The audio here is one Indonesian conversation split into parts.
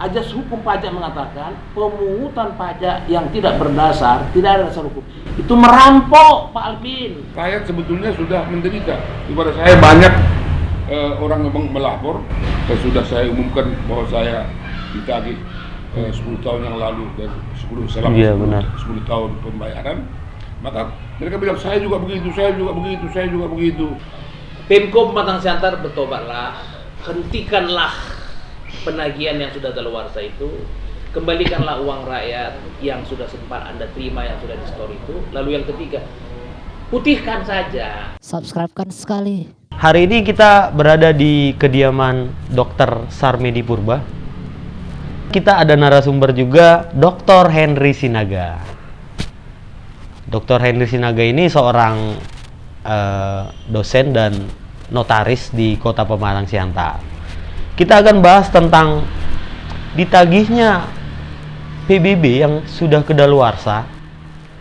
Ajas hukum pajak mengatakan pemungutan pajak yang tidak berdasar, tidak ada dasar hukum, itu merampok, Pak Alvin. Rakyat sebetulnya sudah menderita. Kepada saya banyak orang memang melapor, dan sudah saya umumkan bahwa saya ditagih 10 tahun yang lalu dan 10 tahun pembayaran. Maka mereka bilang saya juga begitu, saya juga begitu, saya juga begitu. Pemko Pematang Siantar, bertobatlah, hentikanlah penagihan yang sudah daluarsa itu, kembalikanlah uang rakyat yang sudah sempat Anda terima, yang sudah di-store itu. Lalu yang ketiga, putihkan saja. Subscribe-kan sekali. Hari ini kita berada di kediaman Dr. Sarmedi Purba. Kita ada narasumber juga, Dr. Henry Sinaga. Dr. Henry Sinaga ini seorang dosen dan notaris di Kota Pematang Siantar. Kita akan bahas tentang ditagihnya PBB yang sudah kedaluarsa.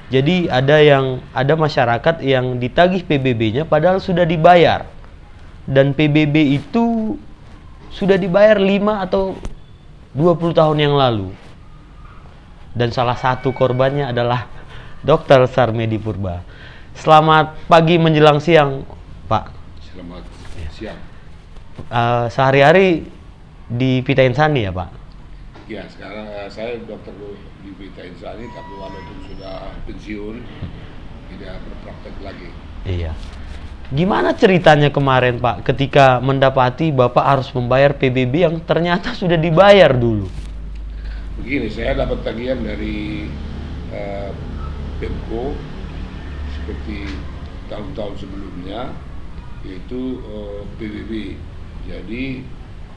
Jadi ada masyarakat yang ditagih PBB-nya padahal sudah dibayar. Dan PBB itu sudah dibayar 5 atau 20 tahun yang lalu. Dan salah satu korbannya adalah Dr. Sarmedi Purba. Selamat pagi menjelang siang, Pak. Selamat siang. Sehari-hari di Pita Insani ya, Pak? Ya, sekarang saya dokter di Pita Insani, tapi walaupun sudah pensiun, tidak berpraktek lagi. Iya. Gimana ceritanya kemarin, Pak, ketika mendapati Bapak harus membayar PBB yang ternyata sudah dibayar dulu? Begini, saya dapat tagihan dari Pemko seperti tahun-tahun sebelumnya, yaitu PBB. Jadi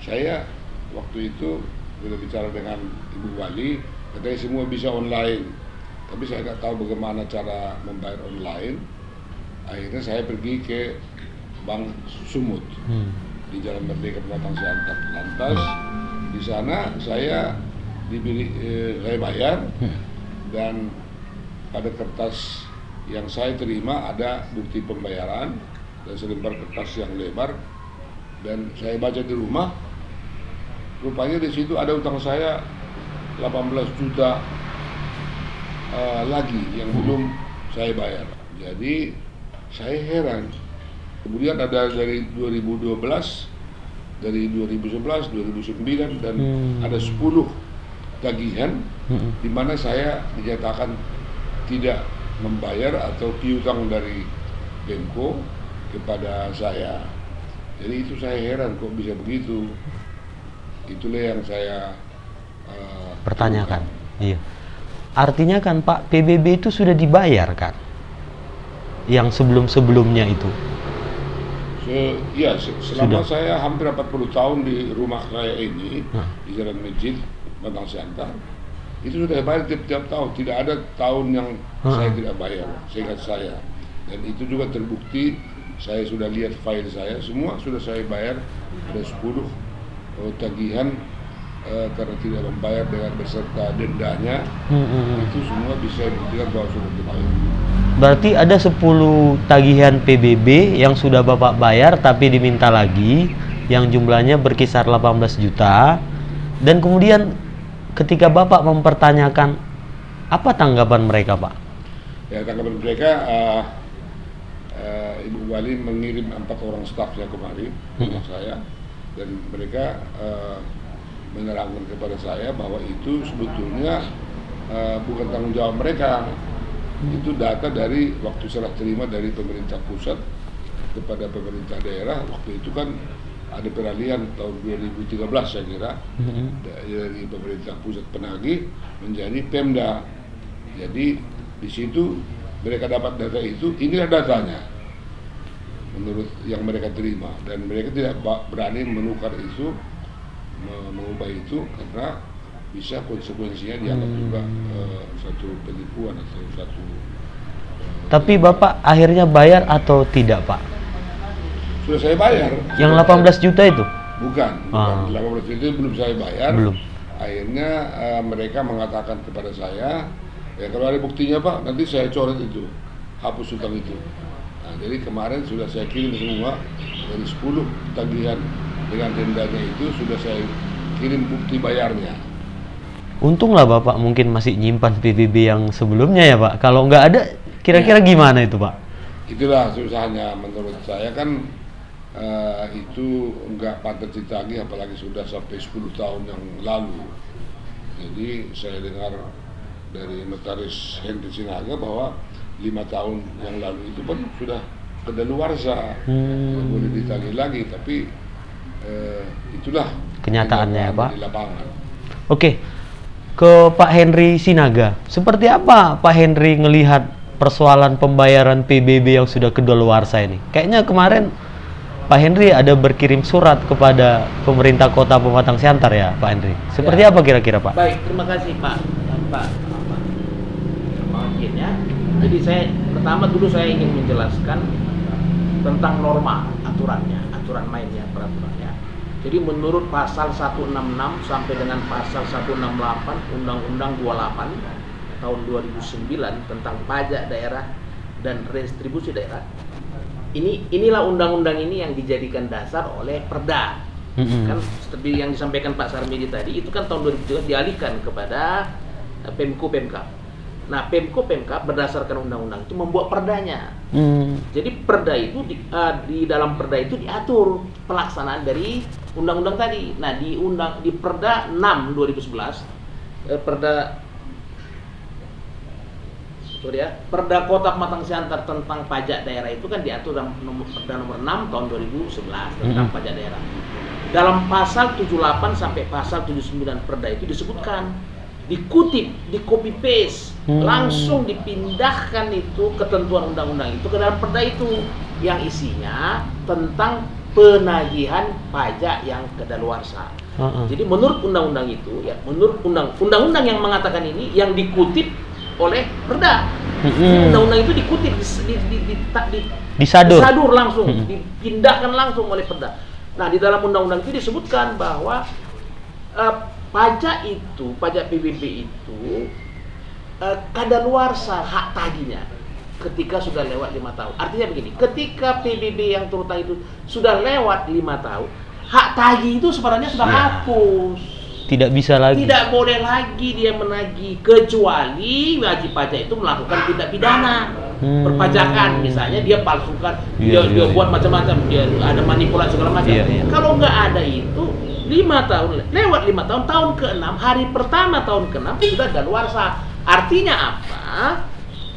saya waktu itu sudah bicara dengan Ibu Wali, katanya semua bisa online, tapi saya nggak tahu bagaimana cara membayar online. Akhirnya saya pergi ke Bank Sumut di Jalan Merdeka Pematang Siantar. Lantas di sana saya saya bayar, dan pada kertas yang saya terima ada bukti pembayaran dan selembar kertas yang lebar. Dan saya baca di rumah, rupanya di situ ada utang saya 18 juta lagi yang belum saya bayar. Jadi saya heran. Kemudian ada dari 2012, dari 2011, 2009, dan ada 10 tagihan di mana saya dinyatakan tidak membayar atau piutang dari Pemko kepada saya. Jadi itu saya heran kok bisa begitu. Itulah yang saya pertanyakan. Iya. Artinya kan Pak, PBB itu sudah dibayar kan? Yang sebelum-sebelumnya itu. Selama sudah. Saya hampir 40 tahun di rumah saya ini, di Jalan Masjid, Pematang Siantar, itu sudah bayar tiap tahun. Tidak ada tahun yang saya tidak bayar, seingat saya. Dan itu juga terbukti. Saya sudah lihat file saya, semua sudah saya bayar. Ada 10 tagihan karena tidak membayar dengan beserta dendanya. Itu semua bisa dibuktikan bahwa sudah dibayar. Berarti ada 10 tagihan PBB yang sudah Bapak bayar tapi diminta lagi, yang jumlahnya berkisar 18 juta. Dan kemudian ketika Bapak mempertanyakan, apa tanggapan mereka, Pak? Ya, tanggapan mereka, Ibu Wali mengirim 4 orang stafnya kemari rumah saya, dan mereka menerangkan kepada saya bahwa itu sebetulnya bukan tanggung jawab mereka. Itu data dari waktu serah terima dari pemerintah pusat kepada pemerintah daerah. Waktu itu kan ada peralihan tahun 2013 saya kira, dari pemerintah pusat penagih menjadi Pemda. Jadi di situ mereka dapat data itu, inilah datanya menurut yang mereka terima, dan mereka tidak berani menukar itu, mengubah itu, karena bisa konsekuensinya dianggap juga satu penipuan atau satu. Tapi Bapak akhirnya bayar atau tidak, Pak? Sudah saya bayar. Yang 18 juta itu? Bukan. 18 juta itu belum saya bayar. Belum. Akhirnya mereka mengatakan kepada saya, ya kalau ada buktinya Pak, nanti saya coret itu, hapus utang itu. Nah, jadi kemarin sudah saya kirim semua, dari 10 tagihan dengan dendanya itu sudah saya kirim bukti bayarnya. Untunglah Bapak mungkin masih nyimpan PBB yang sebelumnya ya Pak. Kalau nggak ada, kira-kira gimana itu Pak? Itulah susahnya menurut saya kan, itu nggak patut ditagih apalagi sudah sampai 10 tahun yang lalu. Jadi saya dengar dari Notaris Henry Sinaga bahwa 5 tahun yang lalu itu pun sudah kedaluarsa, nggak boleh ditagih lagi. Tapi itulah Kenyataannya ya Pak. di lapangan. Oke, ke Pak Henry Sinaga. Seperti apa Pak Henry ngelihat persoalan pembayaran PBB yang sudah kedaluarsa ini? Kayaknya kemarin Pak Henry ada berkirim surat kepada pemerintah Kota Pematang Siantar ya Pak Henry. Seperti Ya. apa kira-kira Pak? Baik, terima kasih Pak Martin ya. Jadi pertama dulu saya ingin menjelaskan tentang norma aturannya, aturan mainnya, peraturannya. Jadi menurut pasal 166 sampai dengan pasal 168 Undang-Undang 28 tahun 2009 tentang pajak daerah dan restribusi daerah. Inilah undang-undang ini yang dijadikan dasar oleh Perda. Kan seperti yang disampaikan Pak Sarmedi tadi, itu kan tahun 2003 dialihkan kepada Pemko Pemkab. Nah, Pemko Pemkab berdasarkan undang-undang itu membuat perdanya. Jadi perda itu di dalam perda itu diatur pelaksanaan dari undang-undang tadi. Nah, di Perda 6 2011 Perda Kota Pematang Siantar tentang pajak daerah itu kan diatur dalam Perda nomor 6 tahun 2011 tentang pajak daerah. Dalam pasal 78 sampai pasal 79 Perda itu disebutkan, dikutip, di copy paste, langsung dipindahkan itu ketentuan undang-undang itu ke dalam Perda itu yang isinya tentang penagihan pajak yang kedaluarsa. Jadi menurut undang-undang itu ya, menurut undang-undang yang mengatakan ini yang dikutip oleh Perda. Undang-undang itu dikutip, disadur langsung, dipindahkan langsung oleh Perda. Nah, di dalam undang-undang itu disebutkan bahwa pajak PBB itu kadaluarsa hak tagihnya ketika sudah lewat 5 tahun. Artinya begini, ketika PBB yang terutang itu sudah lewat 5 tahun, hak tagih itu sebenarnya sudah hapus. Tidak bisa lagi. Tidak boleh lagi dia menagih kecuali wajib pajak itu melakukan tindak pidana perpajakan, misalnya dia palsukan, dia buat macam-macam, dia ada manipulasi segala macam. Kalau nggak ada itu 5 tahun lewat 5 tahun, tahun ke-6 hari pertama tahun ke-6 sudah daluarsa. Artinya apa?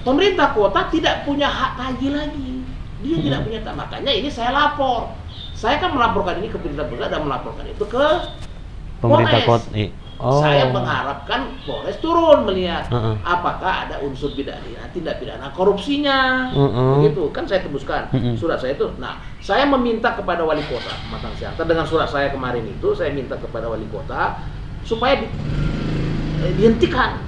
Pemerintah kota tidak punya hak tagih lagi. Dia tidak punya hak. Makanya ini saya lapor. Saya kan melaporkan ini ke pemerintah pusat dan melaporkan itu ke pemerintah kota. Saya mengharapkan Polres turun melihat apakah ada unsur pidana, tindak pidana korupsinya. Begitu kan saya tembuskan surat saya itu. Nah, saya meminta kepada wali kota Pematang Siantar dengan surat saya kemarin itu, saya minta kepada wali kota supaya dihentikan.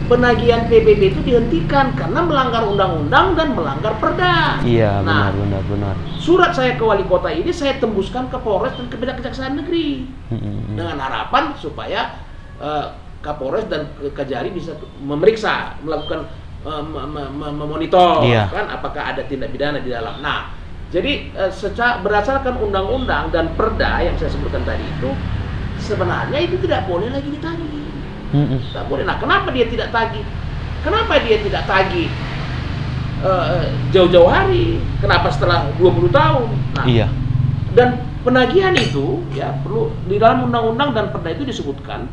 Penagihan PBB itu dihentikan karena melanggar undang-undang dan melanggar Perda. Iya, nah, benar. Surat saya ke wali kota ini saya tembuskan ke Polres dan ke Kejaksaan Negeri dengan harapan supaya Kapolres dan Kejari bisa memeriksa, melakukan memonitor kan apakah ada tindak pidana di dalam. Nah, jadi berdasarkan undang-undang dan Perda yang saya sebutkan tadi itu sebenarnya itu tidak boleh lagi ditagih. Tak boleh. Nah, kenapa dia tidak tagih? Kenapa dia tidak tagih jauh-jauh hari? Kenapa setelah 20 tahun? Nah, dan penagihan itu ya perlu di dalam undang-undang dan Perda itu disebutkan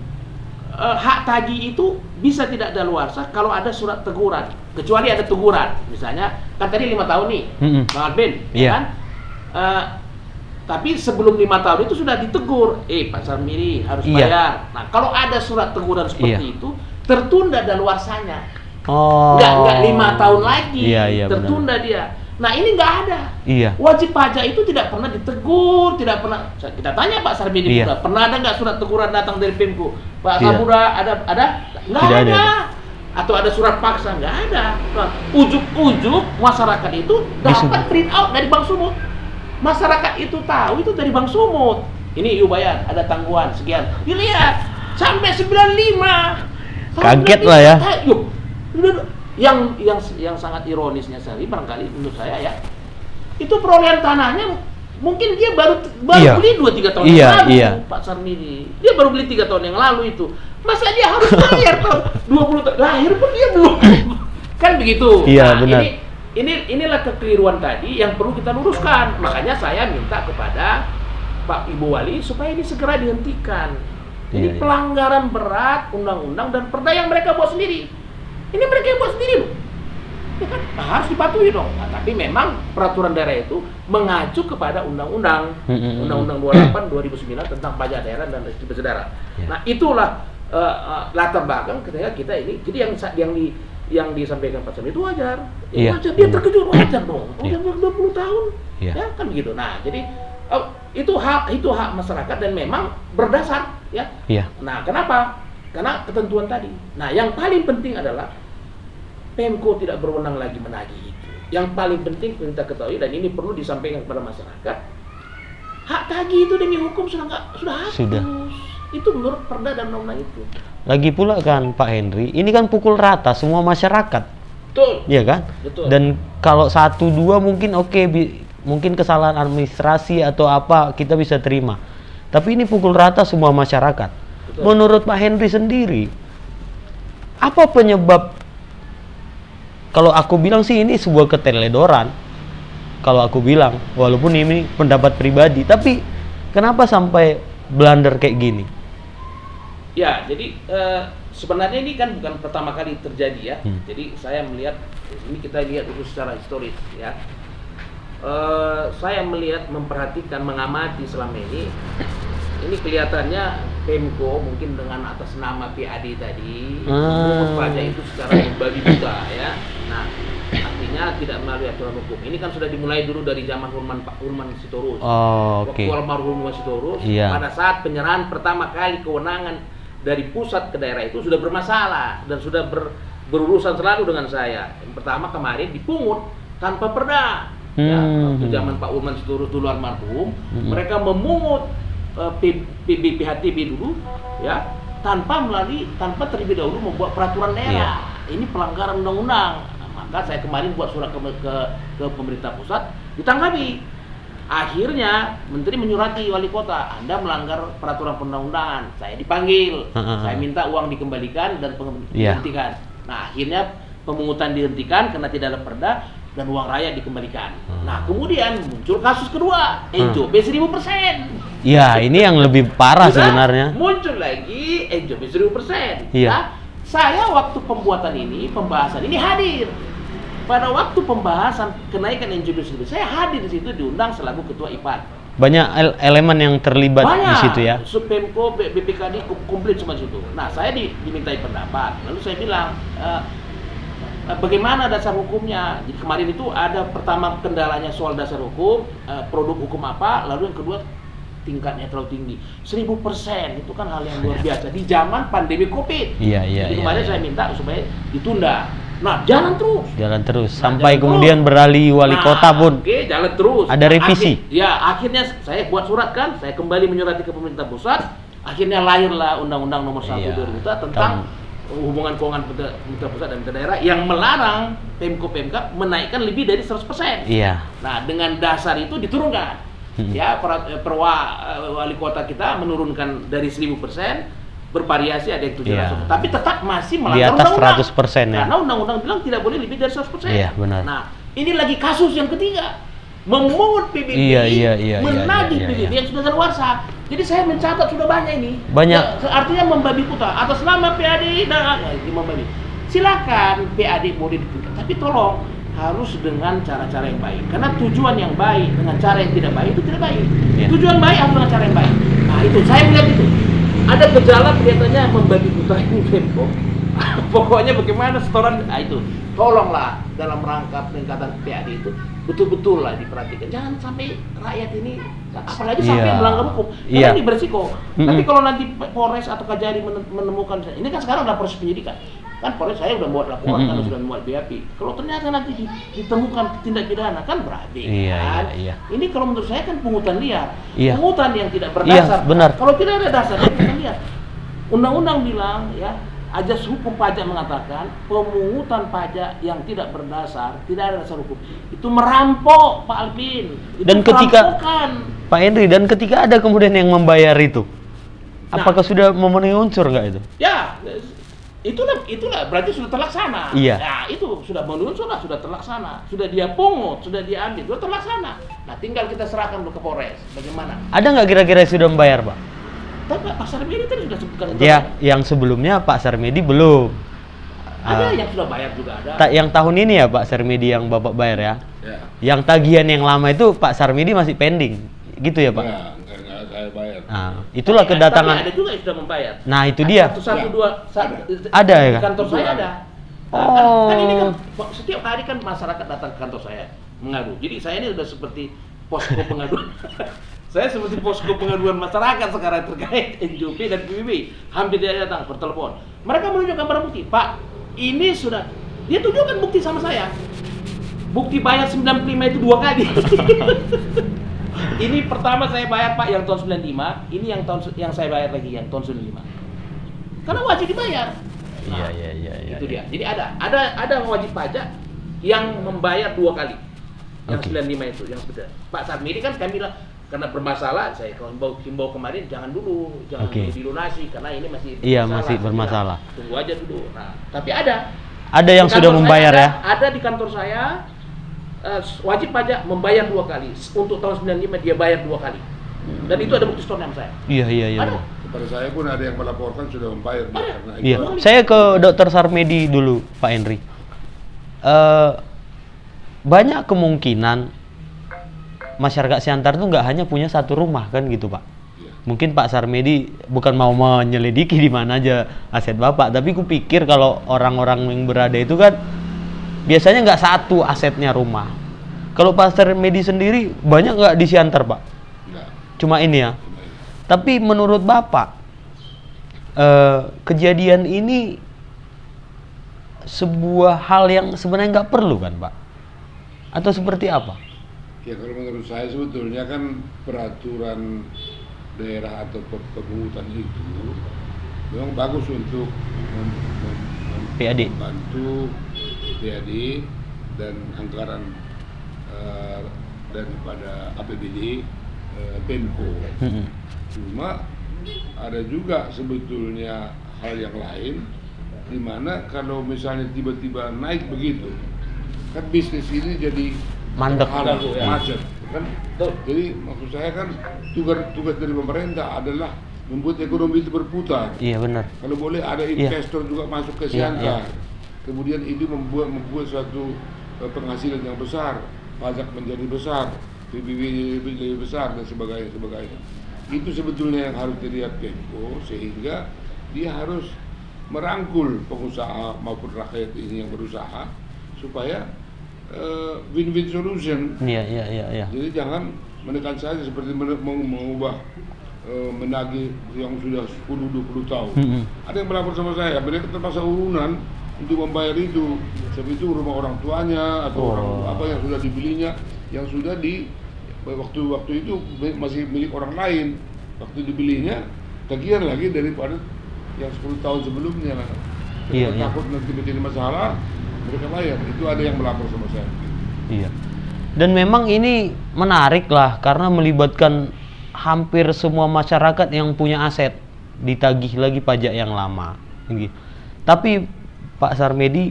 hak tagih itu bisa tidak daluarsa kalau ada surat teguran, kecuali ada teguran. Misalnya kan tadi 5 tahun nih, Bang Albin, kan? Tapi sebelum 5 tahun itu sudah ditegur, Pak Sarmedi harus bayar. Nah, kalau ada surat teguran seperti itu, tertunda daluarsanya. Nggak 5 tahun lagi, tertunda benar. Dia. Nah, ini nggak ada. Wajib pajak itu tidak pernah ditegur, tidak pernah. Kita tanya Pak Sarmedi pernah ada nggak surat teguran datang dari Pemko? Pak Sabuda ada? Nggak ada. Atau ada surat paksa? Nggak ada. Nah, ujuk-ujuk masyarakat itu dapat print out dari Bank Sumut. Masyarakat itu tahu itu dari Bank Sumut. Ini yuk bayar, ada tangguhan sekian. Dilihat sampai 95. Kaget lah ya. Yang sangat ironisnya sekali barangkali menurut saya ya. Itu perolehan tanahnya Mungkin dia baru Iya. beli 2-3 tahun Iya, yang lalu, iya. Pak Sarmidi. Dia baru beli 3 tahun yang lalu itu. Masa dia harus bayar tahun 20 tahun lahir pun dia belum. Kan begitu. Iya, benar. Inilah kekeliruan tadi yang perlu kita luruskan. Makanya saya minta kepada Pak Ibu Wali supaya ini segera dihentikan. Ini Iya, iya. pelanggaran berat undang-undang dan perda yang mereka buat sendiri. Ini mereka yang buat sendiri loh. Ya kan? Nah, harus dipatuhi dong. Nah, tapi memang peraturan daerah itu mengacu kepada undang-undang Undang-Undang 28 2009 tentang pajak daerah dan restitusi daerah. Ya. Nah, itulah latar belakang ketika kita ini. Jadi yang disampaikan Pak Sam itu wajar. Iya. Wajar, dia terkejut, wajar dong. Iya. Udah 20 tahun. Iya. Ya, kan begitu. Nah, jadi itu hak masyarakat dan memang berdasar ya. Iya. Nah, kenapa? Karena ketentuan tadi. Nah, yang paling penting adalah Pemko tidak berwenang lagi menagih itu. Yang paling penting kita ketahui dan ini perlu disampaikan kepada masyarakat. Hak tagih itu demi hukum sudah hapus. Sudah. Itu menurut perda dan undang-undang itu. Lagi pula kan Pak Henry, ini kan pukul rata semua masyarakat. Betul. Iya kan? Betul. Dan kalau 1-2 mungkin oke, mungkin kesalahan administrasi atau apa kita bisa terima. Tapi ini pukul rata semua masyarakat. Betul. Menurut Pak Henry sendiri, apa penyebab? Kalau aku bilang sih ini sebuah keteledoran. Kalau aku bilang, walaupun ini pendapat pribadi, tapi kenapa sampai blunder kayak gini? Ya, jadi sebenarnya ini kan bukan pertama kali terjadi ya. Jadi saya melihat ini kita lihat dulu secara historis ya. Saya melihat, memperhatikan, mengamati selama ini kelihatannya Pemko mungkin dengan atas nama PAD tadi memungut pajak itu secara membabi buta ya. Nah, artinya tidak melalui aturan hukum. Ini kan sudah dimulai dulu dari zaman Pak Urman Sitorus. Oh, oke. Waktu almarhum Urman Sitorus, Iya. pada saat penyerahan pertama kali kewenangan dari pusat ke daerah itu sudah bermasalah dan sudah berurusan selalu dengan saya. Yang pertama kemarin dipungut tanpa perda. Ya, waktu zaman Pak Urman Sitorus dulu almarhum, mereka memungut PHTB dulu ya tanpa terlebih dahulu membuat peraturan daerah. Ini pelanggaran undang-undang. Maka saya kemarin buat surat ke pemerintah pusat, ditanggapi. Akhirnya menteri menyurati wali kota, Anda melanggar peraturan perundang-undangan. Saya dipanggil, saya minta uang dikembalikan dan dihentikan. Nah, akhirnya pemungutan dihentikan karena tidak ada perda dan uang rakyat dikembalikan. Nah, kemudian muncul kasus kedua, NJOB 1000%. Ya, ini yang lebih parah sebenarnya. Muncul lagi NJOB 1000%. Iya. Nah, saya waktu pembahasan ini hadir. Pada waktu pembahasan kenaikan NJOB 1000%, saya hadir di situ, diundang selaku ketua IPAD. Banyak elemen yang terlibat di situ ya. Pemko, BPKD komplit semua di situ. Nah, saya dimintai pendapat. Lalu saya bilang, bagaimana dasar hukumnya? Jadi kemarin itu ada pertama kendalanya soal dasar hukum, produk hukum apa, lalu yang kedua tingkatnya terlalu tinggi. 1000% itu kan hal yang luar biasa di zaman pandemi Covid. Iya. Jadi kemarin saya minta supaya ditunda. Nah, jalan terus. Sampai kemudian beralih wali kota pun. Oke, jalan terus. Ada revisi. Akhirnya saya buat surat kan, saya kembali menyurati ke pemerintah pusat. Akhirnya lahirlah Undang-Undang Nomor 1 2000 tentang hubungan keuangan pemerintah pusat dan daerah yang melarang Pemko-Pemkab menaikkan lebih dari 100%. Iya. Nah, dengan dasar itu diturunkan. Ya, wali kota kita menurunkan dari 1000%, bervariasi ada yang 700%, tapi tetap masih melanggar di atas undang-undang. 100% ya. Karena undang-undang bilang tidak boleh lebih dari 100%. Iya, benar. Nah, ini lagi kasus yang ketiga. Memungut PBB, menagih PBB yang sudah daluarsa. Jadi saya mencatat sudah banyak ini. Banyak. Ya, artinya membabi buta atas nama PAD dan ini membabi. Silakan PAD boleh ditindak, tapi tolong harus dengan cara-cara yang baik. Karena tujuan yang baik dengan cara yang tidak baik itu tidak baik. Yeah. Tujuan baik harus dengan cara yang baik. Nah, itu saya melihat itu. Ada gejala kelihatannya membabi buta ini Pemko. Pokoknya bagaimana setoran, itu tolonglah dalam rangka peningkatan PAD itu betul-betul lah diperhatikan. Jangan sampai rakyat ini, apalagi sampai melanggar hukum. Karena ini beresiko. Tapi kalau nanti Polres atau Kajari menemukan, ini kan sekarang ada proses penyidikan. Kan Polres saya udah buat laporan, kan sudah membuat BAP. Kalau ternyata nanti ditemukan tindak pidana, kan berarti kan. Ini kalau menurut saya kan pungutan liar. Pungutan yang tidak berdasar. Benar. Kalau tidak ada dasar, pungutan liar. Undang-undang bilang ya, Ajas hukum pajak mengatakan pemungutan pajak yang tidak berdasar, tidak ada dasar hukum, itu merampok, Pak Alvin. Itu Dan ketika perampokan. Pak Henry, dan ketika ada kemudian yang membayar itu, Nah. apakah sudah memenuhi unsur nggak itu? Ya, itulah berarti sudah terlaksana. Iya. Ya, itu sudah menuntut, sudah terlaksana, sudah dia pungut, sudah dia ambil, sudah terlaksana. Nah, tinggal kita serahkan dulu ke Polres. Bagaimana? Ada nggak kira-kira yang sudah membayar, Pak? Tapi Pak Sarmedi tadi sudah sebutkan. Ya, yang sebelumnya Pak Sarmedi belum. Ada yang sudah bayar juga ada. Yang tahun ini ya Pak Sarmedi yang Bapak bayar ya. Ya. Yang tagihan yang lama itu Pak Sarmedi masih pending, gitu ya Pak? Enggak saya bayar. Nah, itulah kedatangan. Tapi ada juga yang sudah membayar. Nah, itu dia. Satu, dua, Ada ya, di kan? kantor saya ada. Nah, Oh. kan ini kan setiap hari kan masyarakat datang ke kantor saya mengadu. Jadi saya ini udah seperti posko pengaduan. Saya seperti posko pengaduan masyarakat sekarang terkait NJOP dan PBB. Hampir dia datang bertelepon. Mereka menunjukkan barang bukti. Pak, ini sudah, dia tunjukkan bukti sama saya. Bukti bayar 95 itu 2 kali. Ini pertama saya bayar Pak yang tahun 95, ini yang saya bayar lagi yang tahun 95. Karena wajib dibayar. Nah, Iya. itu dia. Jadi ada wajib pajak yang membayar 2 kali. Yang Oke. 95 itu yang sebenarnya. Pak Sarmedi kan kami bilang karena bermasalah, saya himbau kemarin jangan dulu Oke. dilunasi karena ini masih Iya, masih bermasalah. Tunggu aja dulu. Nah, tapi ada. Ada yang Di sudah kantor membayar saya ya? Ada di kantor saya wajib pajak membayar 2 kali. Untuk tahun 95 dia bayar 2 kali. Dan itu ada bukti storenya saya. Iya. Ada. Kepada saya pun ada yang melaporkan sudah membayar dia, karena Iya. itu Saya ke Dr. Sarmedi dulu, Pak Henry. Banyak kemungkinan masyarakat Siantar itu nggak hanya punya satu rumah kan gitu Pak. Iya. Mungkin Pak Sarmedi bukan mau menyelidiki di mana aja aset Bapak, tapi kupikir kalau orang-orang yang berada itu kan biasanya nggak satu asetnya rumah. Kalau Pak Sarmedi sendiri banyak nggak di Siantar Pak? enggak. Cuma ini ya. Cuma itu. Tapi menurut Bapak, kejadian ini sebuah hal yang sebenarnya nggak perlu kan Pak? Atau seperti apa? Ya kalau menurut saya sebetulnya kan peraturan daerah atau pemungutan itu memang bagus untuk PAD. membantu PAD dan anggaran daripada APBD Pemko. Cuma ada juga sebetulnya hal yang lain di mana kalau misalnya tiba-tiba naik begitu kan bisnis ini jadi Mandek. terhalang, Ya. macet kan. Betul. Jadi maksud saya kan tugas dari pemerintah adalah membuat ekonomi itu berputar. Iya benar. Kalau boleh ada Iya. investor juga masuk ke Iya, Siantar. iya. Kemudian itu membuat suatu penghasilan yang besar, pajak menjadi besar, PBB lebih besar dan sebagainya. Itu sebetulnya yang harus dilihat Pemko, sehingga dia harus merangkul pengusaha maupun rakyat ini yang berusaha supaya win-win solution. Iya. Jadi jangan menekan saja seperti mengubah menagih yang sudah 10-20 tahun. Ada yang melapor sama saya, mereka terpaksa urunan untuk membayar itu. Sebab itu rumah orang tuanya atau orang apa yang sudah dibelinya, yang sudah di waktu itu masih milik orang lain. Waktu dibelinya tagihan lagi daripada yang 10 tahun sebelumnya. Iya. Takut nanti menjadi masalah, mereka bayar. Itu ada yang melapor sama saya. Iya. Dan memang ini menarik lah karena melibatkan hampir semua masyarakat yang punya aset ditagih lagi pajak yang lama. Gitu. Tapi Pak Sarmedi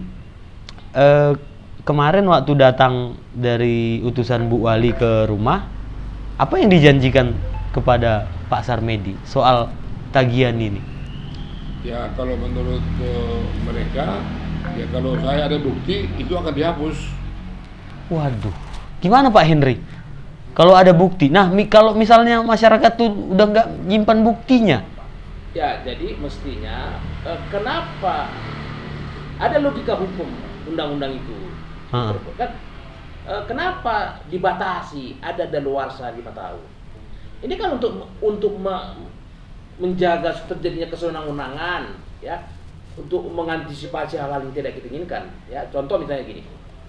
kemarin waktu datang dari utusan Bu Wali ke rumah, apa yang dijanjikan kepada Pak Sarmedi soal tagihan ini? Ya kalau menurut mereka, ya kalau saya ada bukti itu akan dihapus. Waduh, gimana Pak Henry? Kalau ada bukti, nah kalau misalnya masyarakat tuh udah nggak nyimpan buktinya, Ya, jadi mestinya kenapa ada logika hukum undang-undang itu? Kan kenapa dibatasi ada daluarsa 5 tahun? Ini kan untuk menjaga terjadinya kesenangan-undangan, ya, untuk mengantisipasi hal-hal yang tidak kita inginkan. Ya, contoh misalnya gini,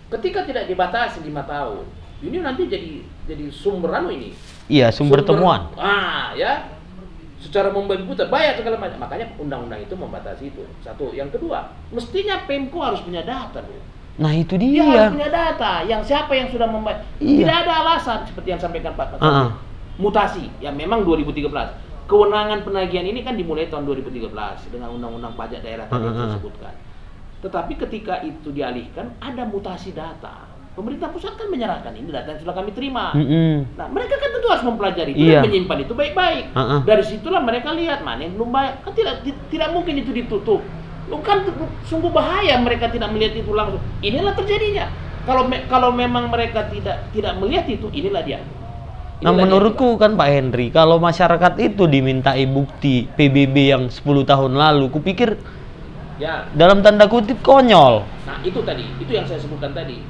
ketika tidak dibatasi 5 tahun, ini nanti jadi sumber ini. iya sumber temuan. Ya, secara membabi buta, bayar segala macam. Makanya undang-undang itu membatasi itu. Satu, yang kedua, mestinya Pemko harus punya data dulu. Nah itu Dia dia. harus punya data, yang siapa yang sudah membayar. Iya. Tidak ada alasan seperti yang sampaikan Pak Ketua. Mutasi, ya memang 2013. Kewenangan penagihan ini kan dimulai tahun 2013 dengan Undang-Undang Pajak Daerah tadi yang saya sebutkan. Tetapi ketika itu dialihkan, ada mutasi data. Pemerintah pusat kan menyerahkan ini data yang sudah kami terima. Nah, mereka kan tentu harus mempelajari itu dan menyimpan itu baik-baik. Dari situlah mereka lihat mana yang belum bayar. Kan tidak mungkin itu ditutup. Kan sungguh bahaya mereka tidak melihat itu langsung. Inilah terjadinya. Kalau memang mereka tidak melihat itu, inilah dia. Nah menurutku kan Pak Henry, kalau masyarakat itu dimintai bukti PBB yang 10 tahun lalu, kupikir ya dalam tanda kutip konyol. Nah itu tadi, itu yang saya sebutkan tadi.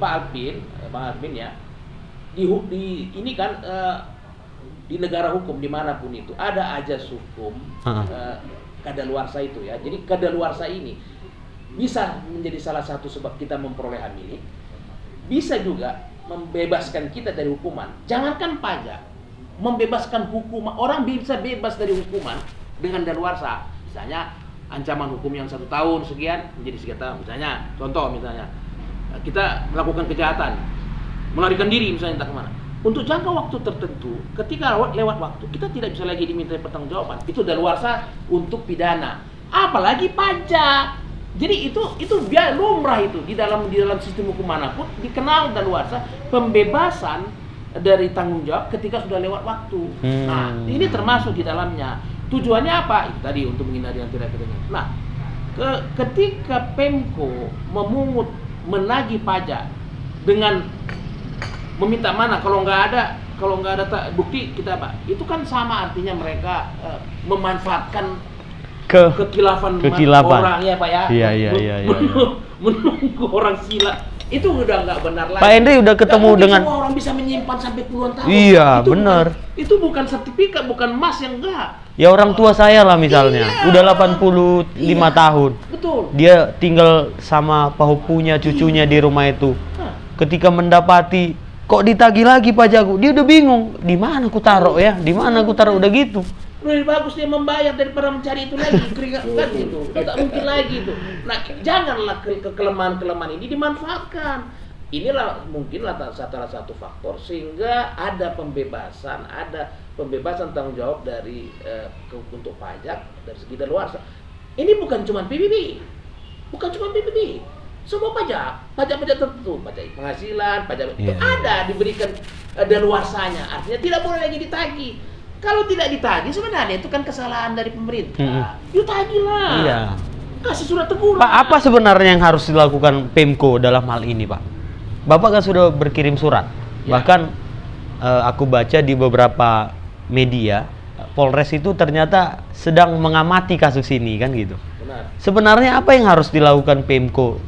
Pak Alvin ya, ini kan di negara hukum dimanapun itu ada ajas hukum kadaluarsa itu ya. Jadi kadaluarsa ini bisa menjadi salah satu sebab kita memperoleh hak milik, bisa juga membebaskan kita dari hukuman. Jangankan pajak, membebaskan hukuman. Orang bisa bebas dari hukuman dengan daluarsa. Misalnya ancaman hukum yang 1 tahun sekian menjadi sekian tahun. Misalnya, contoh misalnya kita melakukan kejahatan, melarikan diri misalnya entah kemana. Untuk jangka waktu tertentu, ketika lewat waktu, kita tidak bisa lagi diminta pertanggungjawaban. Itu daluarsa untuk pidana, apalagi pajak. Jadi itu biar lumrah itu di dalam sistem hukum manapun dikenal daluarsa pembebasan dari tanggung jawab ketika sudah lewat waktu. Nah, ini termasuk di dalamnya. Tujuannya apa? Itu tadi untuk menghindari yang tidak pidana. Nah, ketika Pemko menagih pajak dengan meminta mana kalau nggak ada bukti kita apa? Itu kan sama artinya mereka memanfaatkan kekilafan orang ya Pak ya. Iya. Menunggu orang sila. Itu udah nggak benar lagi. Pak Henry udah ketemu dengan semua orang bisa menyimpan sampai puluhan tahun. Iya, benar. Itu bukan sertifikat, bukan emas yang enggak. Ya orang tua saya lah misalnya, udah 85 tahun. Betul. Dia tinggal sama pahupunya, cucunya di rumah itu. Ketika mendapati kok ditagih lagi pajakku, dia udah bingung. Di mana aku taruh ya? Di mana aku taruh udah gitu. Lebih bagus dia membayar daripada mencari itu lagi, keringat kan itu. Tidak mungkin lagi itu. Nah, janganlah kelemahan-kelemahan ini dimanfaatkan. Inilah mungkinlah salah satu faktor sehingga ada pembebasan tanggung jawab dari untuk pajak dari segi daluarsa. Ini bukan cuma PBB. Semua pajak tertentu, pajak penghasilan, pajak itu ada diberikan daluarsanya. Artinya tidak boleh lagi ditagih. Kalau tidak ditagih sebenarnya itu kan kesalahan dari pemerintah. Yuk tagihlah. Iya. Kasih surat teguran. Pak, apa sebenarnya yang harus dilakukan Pemko dalam hal ini, Pak? Bapak kan sudah berkirim surat. Ya. Bahkan aku baca di beberapa media, Polres itu ternyata sedang mengamati kasus ini kan gitu. Benar. Sebenarnya apa yang harus dilakukan Pemko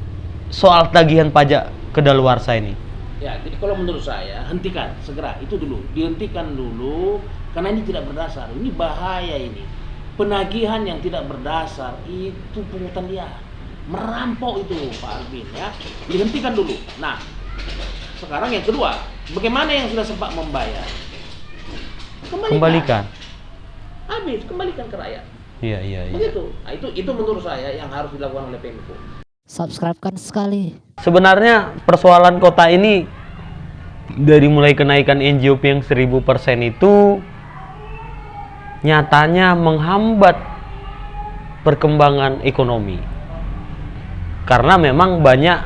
soal tagihan pajak kedaluarsa ini? Ya, jadi kalau menurut saya hentikan segera itu dulu, dihentikan dulu karena ini tidak berdasar. Ini bahaya ini. Penagihan yang tidak berdasar itu pungutan liar, merampok itu Pak Alvin ya. Dihentikan dulu. Nah, sekarang yang kedua, bagaimana yang sudah sempat membayar? Kembalikan. Habis, kembalikan ke rakyat. Iya. Begitu. Nah, itu menurut saya yang harus dilakukan oleh Pemko. Subscribe-kan sekali. Sebenarnya persoalan kota ini dari mulai kenaikan NJOP yang 1000% itu nyatanya menghambat perkembangan ekonomi. Karena memang banyak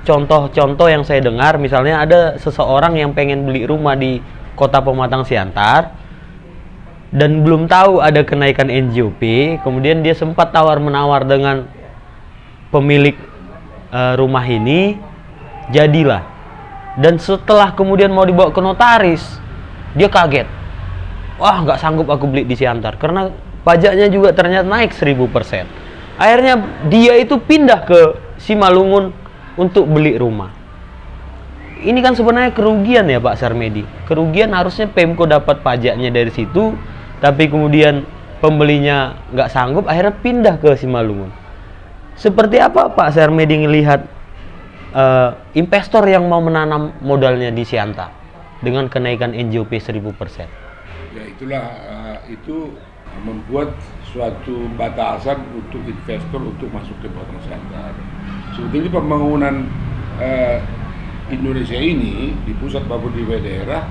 contoh-contoh yang saya dengar, misalnya ada seseorang yang pengen beli rumah di Kota Pematang Siantar dan belum tahu ada kenaikan NJOP, kemudian dia sempat tawar-menawar dengan pemilik rumah ini, jadilah. Dan setelah kemudian mau dibawa ke notaris, dia kaget. Wah, nggak sanggup aku beli di Siantar karena pajaknya juga ternyata naik 1000%. Akhirnya dia itu pindah ke Simalungun untuk beli rumah. Ini kan sebenarnya kerugian ya Pak Sarmedi. Kerugian harusnya Pemko dapat pajaknya dari situ, tapi kemudian pembelinya nggak sanggup, akhirnya pindah ke Simalungun. Seperti apa Pak Sarmedi melihat investor yang mau menanam modalnya di Siantar dengan kenaikan NJOP 1000%? Ya itulah itu membuat suatu batasan untuk investor untuk masuk ke Batang Siantar. Sebetulnya pembangunan Indonesia ini di pusat maupun di daerah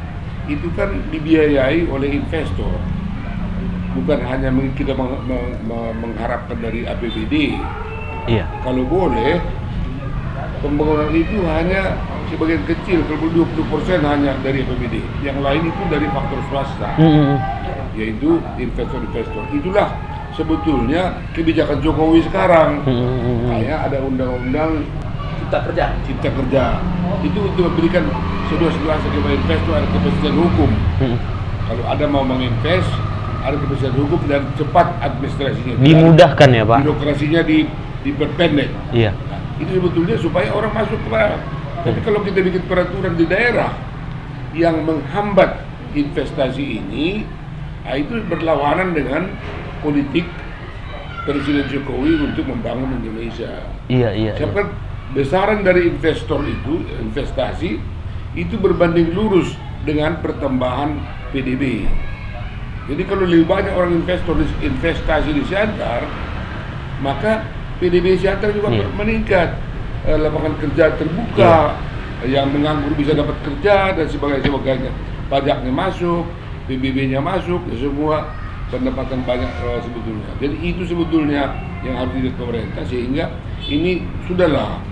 itu kan dibiayai oleh investor, bukan hanya kita mengharapkan dari APBD. Iya. Kalau boleh pembangunan itu hanya sebagian kecil, kalau 20% hanya dari APBD, yang lain itu dari faktor swasta, yaitu investor-investor. Itulah sebetulnya kebijakan Jokowi sekarang. Kayak ada undang-undang Cipta Kerja itu untuk memberikan seluas-luasnya kepada investor, ada kepastian hukum. Kalau ada mau menginvest, ada kepastian hukum dan cepat administrasinya. Dimudahkan ya Pak. Birokrasinya diperpendek. Iya. Nah, itu sebetulnya supaya orang masuk ke mana. Tapi kalau kita bikin peraturan di daerah yang menghambat investasi ini, itu berlawanan dengan politik Presiden Jokowi untuk membangun Indonesia. Iya. Siapkan besaran dari investor itu, investasi itu berbanding lurus dengan pertambahan PDB. Jadi kalau lebih banyak orang investor investasi di Siantar, maka PDB Siantar juga meningkat, lapangan kerja terbuka, yang menganggur bisa dapat kerja dan sebagainya. Pajaknya masuk, PBB-nya masuk, ya semua pendapatan banyak sebetulnya. Jadi itu sebetulnya yang harus dilihat pemerintah, sehingga ini sudahlah,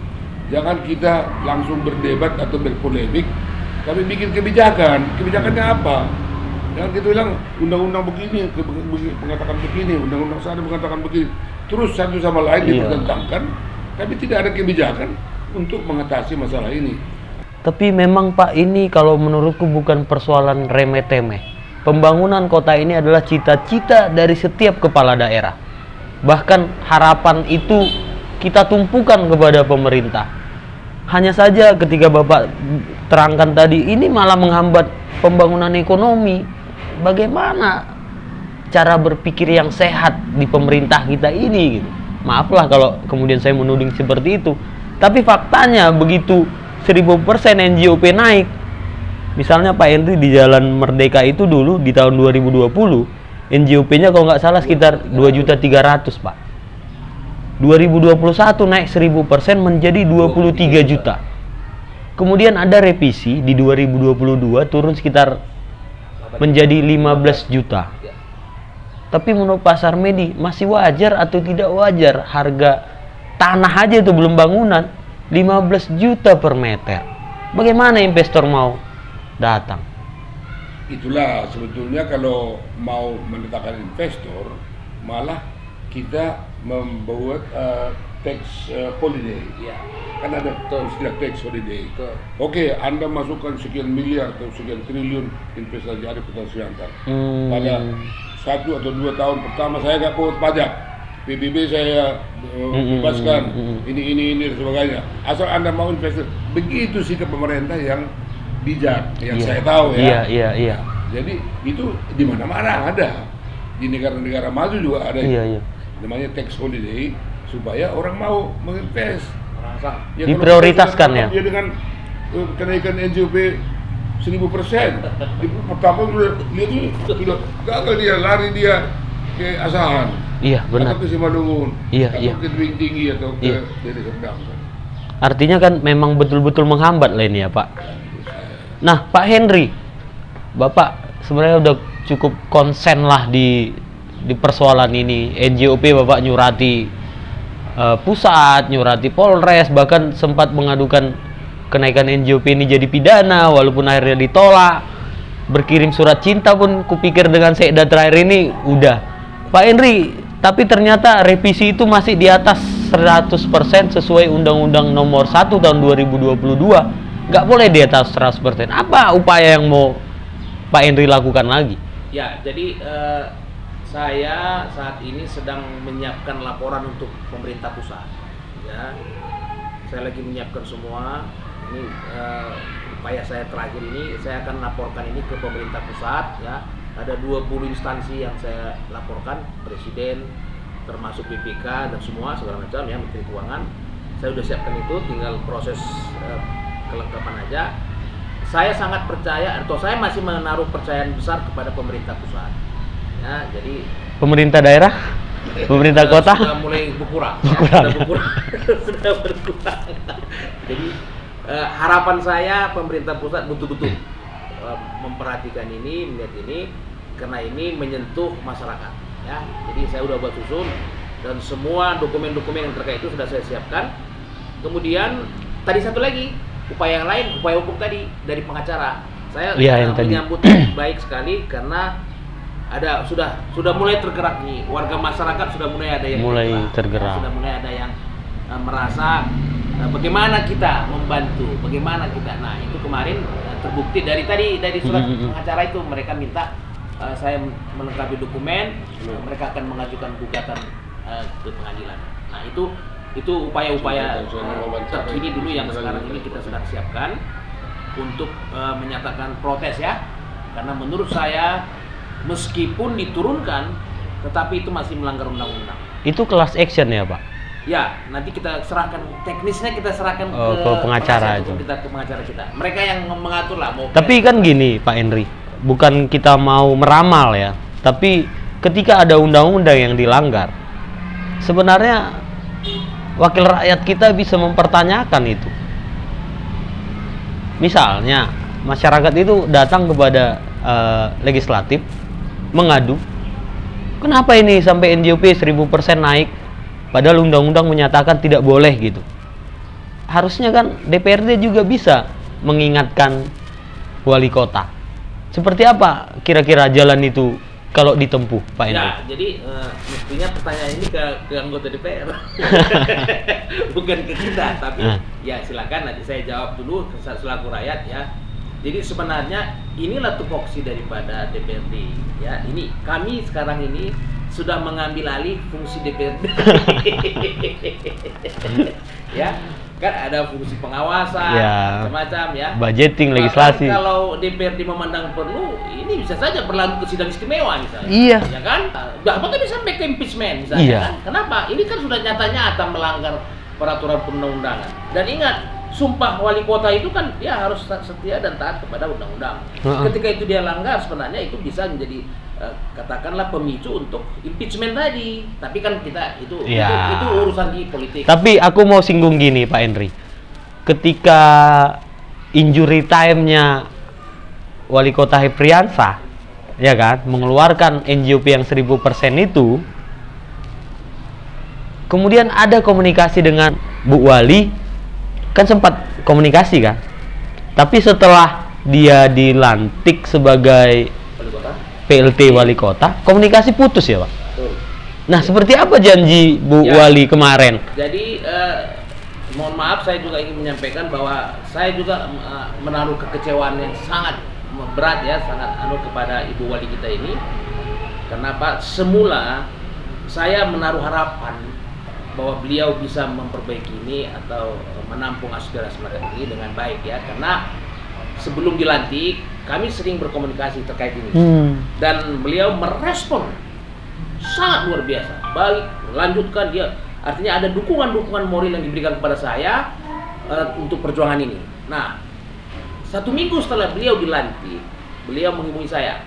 jangan kita langsung berdebat atau berpolemik, tapi bikin kebijakan. Kebijakannya apa? Jangan kita bilang undang-undang begini mengatakan begini, undang-undang sana mengatakan begini, terus satu sama lain dipertentangkan, tapi tidak ada kebijakan untuk mengatasi masalah ini. Tapi memang Pak, ini kalau menurutku bukan persoalan remeh-temeh. Pembangunan kota ini adalah cita-cita dari setiap kepala daerah. Bahkan harapan itu kita tumpukan kepada pemerintah. Hanya saja ketika Bapak terangkan tadi, ini malah menghambat pembangunan ekonomi. Bagaimana cara berpikir yang sehat di pemerintah kita ini gitu. Maaflah kalau kemudian saya menuding seperti itu. Tapi faktanya begitu 1000% NJOP naik. Misalnya Pak Henry di Jalan Merdeka itu dulu di tahun 2020 NJOP-nya kalau nggak salah sekitar 2.300.000 Pak. 2021 naik 1000% menjadi 23 juta. Kemudian ada revisi di 2022 turun sekitar menjadi 15 juta. Tapi menurut Pak Sarmedi masih wajar atau tidak wajar harga tanah aja itu belum bangunan 15 juta per meter. Bagaimana investor mau datang? Itulah sebetulnya kalau mau mendatangkan investor, malah kita membuat tax holiday. Kan ada istilah tax holiday. Oke, Anda masukkan sekian miliar atau sekian triliun investasi di Kota Siantar. Pada 1 atau 2 tahun pertama saya nggak pungut pajak, PBB saya bebaskan, ini dan sebagainya. Asal Anda mau investasi, begitu sikap pemerintah yang bijak, yang saya tahu ya. Iya. Jadi itu di mana-mana ada, di negara-negara maju juga ada. Namanya tax holiday supaya orang mau menginvest. Ya, diprioritaskan ya. Dia dengan kenaikan NJOP 1000%. Pertama dia sudah gagal, dia lari dia ke Asahan. Iya benar. Atau ke Simalungun. Atau ke Tebing Tinggi atau ke Deli Serdang. Artinya kan memang betul-betul menghambat lah ini ya Pak. Nah Pak Henry, Bapak sebenarnya udah cukup konsen lah di persoalan ini. NJOP Bapak nyurati pusat, nyurati Polres, bahkan sempat mengadukan kenaikan NJOP ini jadi pidana walaupun akhirnya ditolak. Berkirim surat cinta pun kupikir dengan Sekda terakhir ini udah. Pak Henry, tapi ternyata revisi itu masih di atas 100% sesuai Undang-Undang Nomor 1 tahun 2022. Nggak boleh di atas 100%. Apa upaya yang mau Pak Henry lakukan lagi? Ya, jadi saya saat ini sedang menyiapkan laporan untuk pemerintah pusat. Ya, saya lagi menyiapkan semua. Ini upaya saya terakhir ini, saya akan laporkan ini ke pemerintah pusat. Ya, ada 20 instansi yang saya laporkan, Presiden, termasuk BPK dan semua segala macam ya, Menteri Keuangan. Saya sudah siapkan itu, tinggal proses kelengkapan aja. saya sangat percaya atau saya masih menaruh percayaan besar kepada pemerintah pusat. Ya, jadi Pemerintah daerah, pemerintah kota. sudah mulai berkurang. Ya, sudah berkurang. Sudah berkurang. Jadi harapan saya pemerintah pusat betul-betul memperhatikan ini, melihat ini, karena ini menyentuh masyarakat. Ya, jadi saya udah buat susun dan semua dokumen-dokumen yang terkait itu sudah saya siapkan. Kemudian tadi satu lagi upaya yang lain, upaya hukum tadi dari pengacara. Saya Yang tadi. menyambut baik sekali karena ada sudah mulai tergerak nih, warga masyarakat sudah mulai ada yang Mulai tergerak. sudah mulai ada yang merasa bagaimana kita membantu, bagaimana kita. Nah, itu kemarin terbukti dari surat pengacara itu, mereka minta saya melengkapi dokumen, mereka akan mengajukan gugatan ke pengadilan. Nah, itu upaya-upaya terkini dulu yang sekarang ini kita sedang siapkan untuk menyatakan protes ya, karena menurut saya meskipun diturunkan tetapi itu masih melanggar undang-undang. Itu class action ya, Pak? Ya, nanti kita serahkan teknisnya, kita serahkan ke pengacara penasihat hukum kita, ke pengacara kita. Mereka yang mengatur lah mau. Tapi kan gini, Pak Henry, bukan kita mau meramal ya, tapi ketika ada undang-undang yang dilanggar, sebenarnya wakil rakyat kita bisa mempertanyakan itu. Misalnya, masyarakat itu datang kepada legislatif mengadu, kenapa ini sampai NJOP 1000% naik, padahal undang-undang menyatakan tidak boleh gitu. Harusnya kan DPRD juga bisa mengingatkan wali kota. Seperti apa kira-kira jalan itu kalau ditempuh, Pak Henry? Ya, jadi mestinya pertanyaan ini ke anggota DPR, bukan ke kita. Tapi ya silakan nanti saya jawab dulu selaku rakyat ya. Jadi sebenarnya inilah tupoksi daripada DPRD. Ya, ini kami sekarang ini sudah mengambil alih fungsi DPRD. Ya, kan ada fungsi pengawasan, Ya, macam-macam ya. budgeting, Bahkan legislasi. kalau DPRD memandang perlu, ini bisa saja berlaku ke sidang istimewa misalnya. Iya. Ya kan? Bahkan bisa sampai ke impeachment misalnya. Iya. Kan? Kenapa? Ini kan sudah nyata-nyata melanggar peraturan perundang-undangan. Dan ingat, sumpah wali kota itu kan dia harus setia dan taat kepada undang-undang. Ketika itu dia langgar, sebenarnya itu bisa menjadi katakanlah pemicu untuk impeachment tadi. Tapi kan kita itu urusan di politik. Tapi aku mau singgung gini, Pak Henry. Ketika injury time-nya wali kota Hepriansah, ya kan, mengeluarkan NJOP yang 1000% itu, kemudian ada komunikasi dengan Bu Wali, kan sempat komunikasi kan. Tapi setelah dia dilantik sebagai Wali kota. PLT wali kota, komunikasi putus ya, Pak? Betul. Nah, seperti apa janji Bu Wali kemarin? Jadi mohon maaf, saya juga ingin menyampaikan bahwa saya juga menaruh kekecewaan yang sangat berat ya, sangat kepada Ibu Wali kita ini. Kenapa? Semula saya menaruh harapan bahwa beliau bisa memperbaiki ini atau menampung aspirasi masyarakat ini dengan baik ya, karena sebelum dilantik kami sering berkomunikasi terkait ini dan beliau merespon sangat luar biasa, baik, lanjutkan dia, artinya ada dukungan moral yang diberikan kepada saya untuk perjuangan ini. Nah, 1 minggu setelah beliau dilantik, beliau menghubungi saya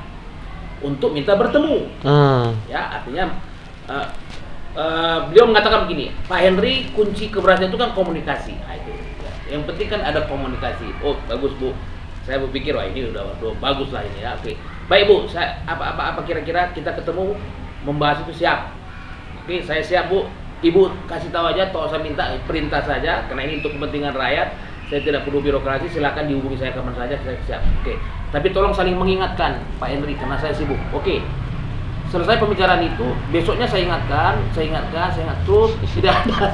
untuk minta bertemu. Ya, artinya beliau mengatakan begini, Pak Henry, kunci keberhasilan itu kan komunikasi. Nah, itu ya. Yang penting kan ada komunikasi. Oh, bagus Bu, saya berpikir wah ini udah bagus lah ini ya. Oke, baik Bu, saya apa kira-kira kita ketemu membahas itu siap. Oke, saya siap Bu. Ibu kasih tahu aja, toh saya minta perintah saja karena ini untuk kepentingan rakyat. Saya tidak perlu birokrasi, silakan dihubungi saya kapan saja, saya siap. Oke, tapi tolong saling mengingatkan Pak Henry karena saya sibuk. Oke. Selesai pembicaraan itu, besoknya saya ingatkan terus tidak ada.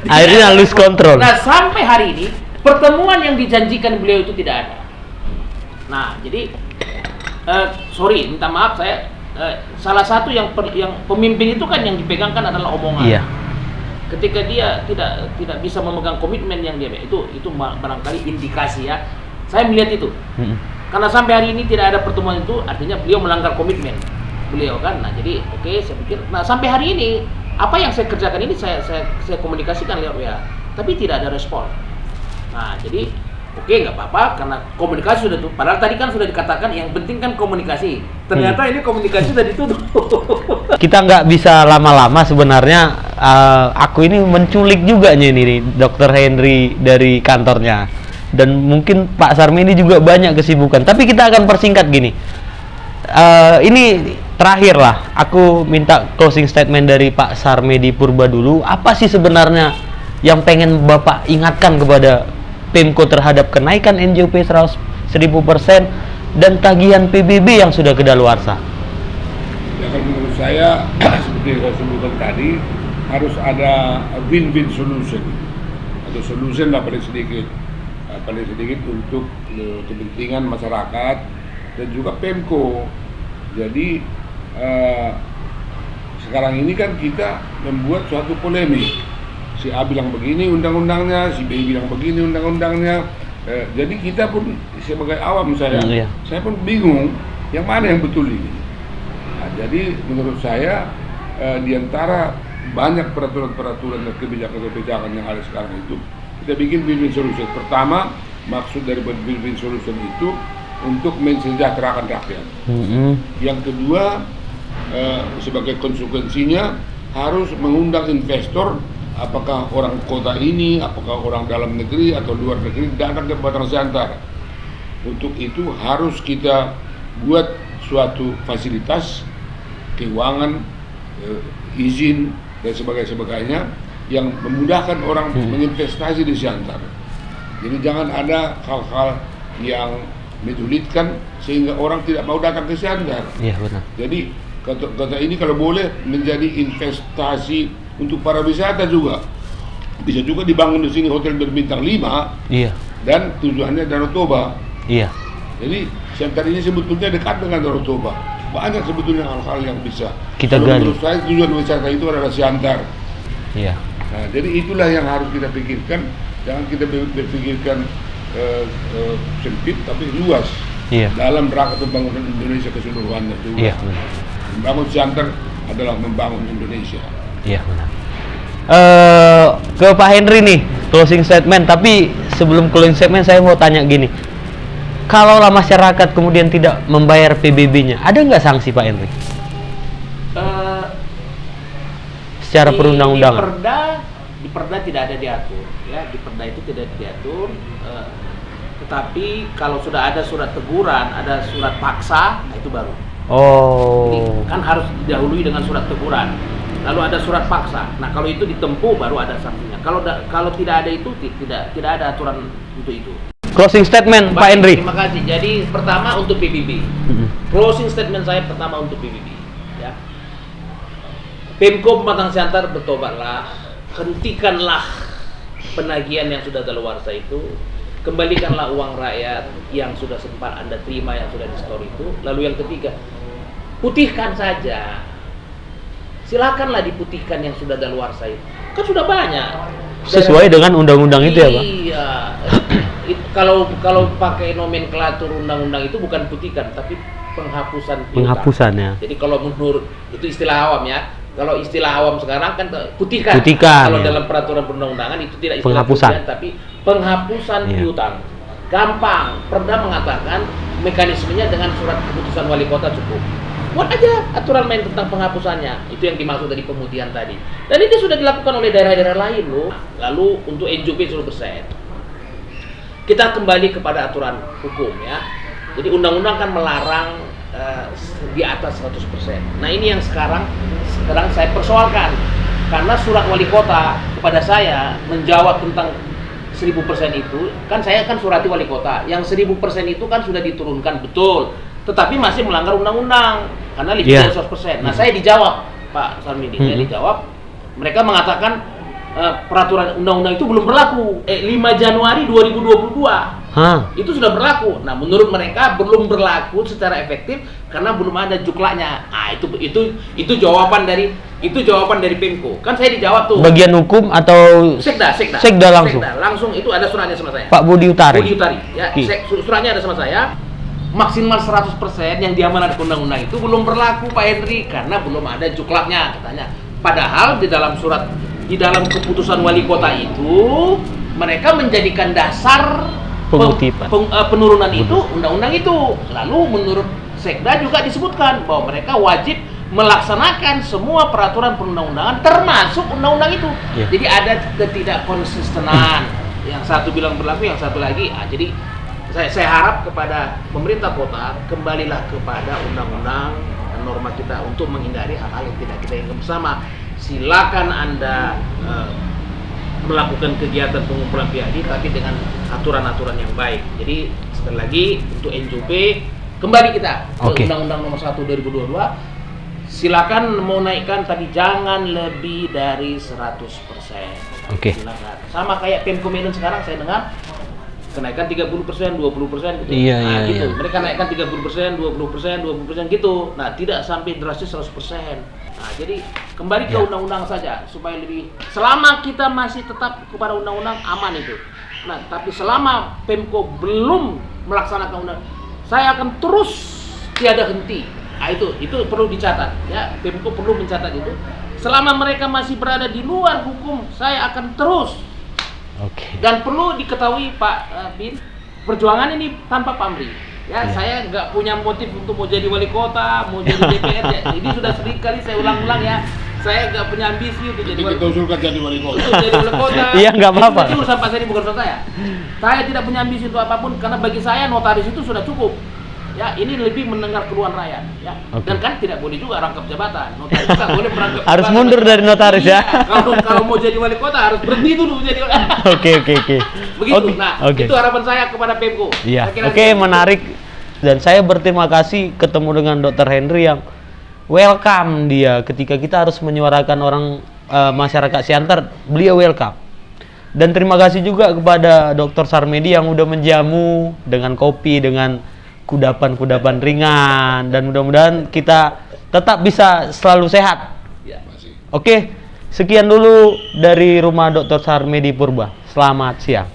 Akhirnya lose control. Nah, sampai hari ini pertemuan yang dijanjikan beliau itu tidak ada. Nah, jadi sorry, minta maaf saya salah satu yang pemimpin itu kan yang dipegangkan adalah omongan. Iya. Ketika dia tidak bisa memegang komitmen yang dia itu barangkali indikasi ya. Saya melihat itu. Karena sampai hari ini tidak ada pertemuan itu, artinya beliau melanggar komitmen beliau kan. Nah, jadi oke, saya pikir nah sampai hari ini apa yang saya kerjakan ini saya komunikasikan lewat WA, tapi tidak ada respon. Nah, jadi Oke, nggak apa-apa karena komunikasi sudah tuh. Padahal tadi kan sudah dikatakan yang penting kan komunikasi. Ternyata ini komunikasi sudah ditutup. Kita nggak bisa lama-lama sebenarnya. Aku ini menculik juga nih Dr. Henry dari kantornya. Dan mungkin Pak Sarmi ini juga banyak kesibukan. Tapi kita akan persingkat gini. Ini terakhir lah. Aku minta closing statement dari Pak Sarmedi Purba dulu. Apa sih sebenarnya yang pengen Bapak ingatkan kepada Pemko terhadap kenaikan NJOP 1000% dan tagihan PBB yang sudah kedaluarsa? Ya, kalau menurut saya seperti yang saya sebutkan tadi, harus ada win-win solution atau solution lah paling sedikit untuk kepentingan masyarakat dan juga Pemko. Jadi sekarang ini kan kita membuat suatu polemik. Si A bilang begini undang-undangnya, si B bilang begini undang-undangnya. Jadi kita pun sebagai awam saya pun bingung yang mana yang betul ini. Nah, jadi menurut saya di antara banyak peraturan-peraturan dan kebijakan-kebijakan yang ada sekarang itu, kita bikin win-win solution. Pertama, maksud dari win-win solution itu untuk mensejahterakan rakyat. Yang kedua, sebagai konsekuensinya harus mengundang investor. Apakah orang kota ini, apakah orang dalam negeri atau luar negeri datang ke Batang Siantar. Untuk itu harus kita buat suatu fasilitas keuangan, izin dan sebagainya yang memudahkan orang menginvestasi di Siantar. Jadi jangan ada hal-hal yang menyulitkan sehingga orang tidak mau datang ke Siantar. Iya, benar. Jadi kota ini kalau boleh menjadi investasi untuk para wisata juga. Bisa juga dibangun di sini hotel berbintang 5. Iya. Dan tujuannya Danau Toba. Iya. Jadi Siantar ini sebetulnya dekat dengan Danau Toba. Banyak sebetulnya hal-hal yang bisa kita kalau gali. menurut saya tujuan wisata itu adalah Siantar. Iya. Nah, jadi itulah yang harus kita pikirkan. Jangan kita berpikirkan sempit tapi luas. Iya. Dalam rangka pembangunan Indonesia keseluruhannya juga. Iya, benar. Membangun Siantar adalah membangun Indonesia. Iya, benar. Ke Pak Henry nih, closing statement. Tapi sebelum closing statement saya mau tanya gini. Kalaulah masyarakat kemudian tidak membayar PBB-nya, ada nggak sanksi Pak Henry? Secara perundang-undangan? Di Perda tidak ada diatur, ya. Di Perda itu tidak diatur. Tetapi kalau sudah ada surat teguran, ada surat paksa, nah itu baru. Oh. Jadi, kan harus didahului dengan surat teguran. Lalu ada surat paksa. Nah, kalau itu ditempuh baru ada sanksinya. Kalau tidak ada itu tidak ada aturan untuk itu. Closing statement Pak Henry. Terima kasih. Jadi pertama untuk PBB. Closing statement saya pertama untuk PBB, ya. Pemko Pematang Siantar, bertobatlah, hentikanlah penagihan yang sudah daluarsa itu. Kembalikanlah uang rakyat yang sudah sempat Anda terima yang sudah di-store itu. Lalu yang ketiga, putihkan saja. Silakanlah diputihkan yang sudah daluarsa itu. Kan sudah banyak. Sesuai dengan undang-undang itu ya, Pak? Iya. Kalau pakai nomenklatur undang-undang itu bukan putihkan tapi penghapusan piutang. Penghapusan ya. Jadi kalau menurut itu istilah awam ya. Kalau istilah awam sekarang kan putihkan. Putihkan. Kalau Ya. dalam peraturan perundang-undangan itu tidak istilah Penghapusan. putihkan tapi penghapusan Ya. piutang. Gampang. Perda mengatakan mekanismenya dengan surat keputusan wali kota cukup. Buat aja aturan main tentang penghapusannya. Itu yang dimaksud dari pemutihan tadi. Dan ini sudah dilakukan oleh daerah-daerah lain loh. Lalu untuk NJOP 10%. Kita kembali kepada aturan hukum ya. Jadi undang-undang kan melarang di atas 100%. Nah ini yang sekarang saya persoalkan. Karena surat wali kota kepada saya menjawab tentang 1000% itu, kan saya kan surati wali kota. Yang 1000% itu kan sudah diturunkan betul. Tetapi masih melanggar undang-undang karena lebih dari 100%. Nah, saya dijawab Pak Sarmedi, saya dijawab. Mereka mengatakan peraturan undang-undang itu belum berlaku. 5 Januari 2022. Itu sudah berlaku. Nah, menurut mereka belum berlaku secara efektif karena belum ada juklaknya. Ah, itu jawaban dari Pemko. Kan saya dijawab tuh. Bagian hukum atau Sekda langsung. Sekda langsung itu ada suratnya sama saya. Pak Budi Utari. Ya, suratnya ada sama saya. Maksimal 100% yang diamanatkan undang-undang itu belum berlaku Pak Henry karena belum ada juklaknya katanya. Padahal di dalam keputusan wali kota itu mereka menjadikan dasar Pengutipan. Penurunan itu undang-undang itu. Lalu menurut Sekda juga disebutkan bahwa mereka wajib melaksanakan semua peraturan perundang-undangan termasuk undang-undang itu. Iya. Jadi ada ketidakkonsistenan. Yang satu bilang berlaku, yang satu lagi. Jadi saya harap kepada pemerintah kota kembalilah kepada undang-undang dan norma kita untuk menghindari hal-hal yang tidak kita inginkan bersama. Silakan Anda melakukan kegiatan pengumpulan PAD tapi dengan aturan-aturan yang baik. Jadi sekali lagi untuk NJP kembali kita ke Undang-Undang Nomor 1 2022. Silakan mau naikkan tapi jangan lebih dari 100%. Silakan. Sama kayak Pemko Medan sekarang saya dengar kenaikan 30%, 20% gitu. Iya. Gitu. Mereka naikkan 30%, 20% gitu. Nah, tidak sampai drastis 100%. Nah, jadi kembali ke undang-undang saja supaya lebih selama kita masih tetap kepada undang-undang aman itu. Nah, tapi selama Pemko belum melaksanakan undang, saya akan terus tiada henti. Nah, itu perlu dicatat ya. Pemko perlu mencatat itu. Selama mereka masih berada di luar hukum, saya akan terus. Dan perlu diketahui Pak Bin, perjuangan ini tanpa pamrih. Ya, saya nggak punya motif untuk mau jadi wali kota, mau jadi DPR. Ya. Ini sudah sering kali saya ulang-ulang ya. Saya nggak punya ambisi untuk jadi wali kota. Jadi wali kota. Jadi wali kota. Iya, nggak apa-apa. Itu urusan Pak Seni, bukan urusan saya. Saya tidak punya ambisi untuk apapun karena bagi saya notaris itu sudah cukup. Ya, ini lebih mendengar keluhan rakyat. Ya. Dan kan tidak boleh juga rangkap jabatan. Notaris juga boleh merangkap Harus jabatan. mundur dari notaris ya. Kalau mau jadi wali kota harus berhenti dulu jadi wali. Oke. Begitu. Itu harapan saya kepada Pemko. Iya. Menarik. Dan saya berterima kasih ketemu dengan Dr. Henry yang welcome dia ketika kita harus menyuarakan orang masyarakat Siantar, beliau welcome. Dan terima kasih juga kepada Dr. Sarmedi yang udah menjamu dengan kopi, dengan kudapan-kudapan ringan, dan mudah-mudahan kita tetap bisa selalu sehat. Oke, sekian dulu dari rumah Dr. Sarmedi Purba. Selamat siang.